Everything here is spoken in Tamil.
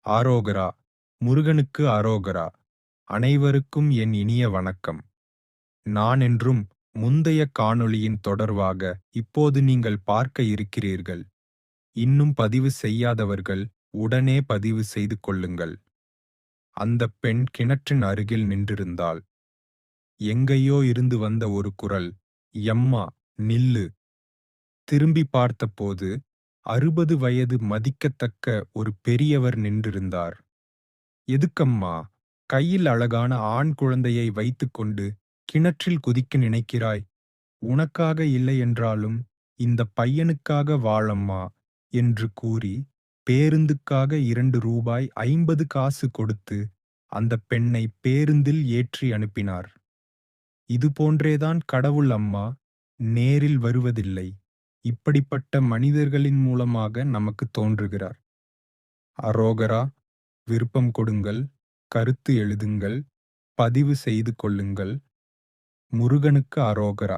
ஆரோகரா. முருகனுக்கு அரோகரா. அனைவருக்கும் என் இனிய வணக்கம். நான் என்றும் முந்தைய காணொளியின் தொடர்வாக இப்போது நீங்கள் பார்க்க இருக்கிறீர்கள். இன்னும் பதிவு செய்யாதவர்கள் உடனே பதிவு செய்து கொள்ளுங்கள். அந்தப் பெண் கிணற்றின் அருகில் நின்றிருந்தாள். எங்கேயோ இருந்து வந்த ஒரு குரல், எம்மா, நில்லு. திரும்பி பார்த்தபோது 60 வயது மதிக்கத்தக்க ஒரு பெரியவர் நின்றிருந்தார். எதுக்கம்மா, கையில் அழகான ஆண் குழந்தையை வைத்துக்கொண்டு கிணற்றில் குதிக்க நினைக்கிறாய்? உனக்காக இல்லை என்றாலும் இந்தப் பையனுக்காக வாழம்மா என்று கூறி பேருந்துக்காக 2 ரூபாய் 50 காசு கொடுத்து அந்தப் பெண்ணை பேருந்தில் ஏற்றி அனுப்பினார். இது போன்றேதான் கடவுள் அம்மா, நேரில் வருவதில்லை. இப்படிப்பட்ட மனிதர்களின் மூலமாக நமக்கு தோன்றுகிறார். அரோகரா. விருப்பம் கொடுங்கள், கருத்து எழுதுங்கள், பதிவு செய்து கொள்ளுங்கள். முருகனுக்கு அரோகரா.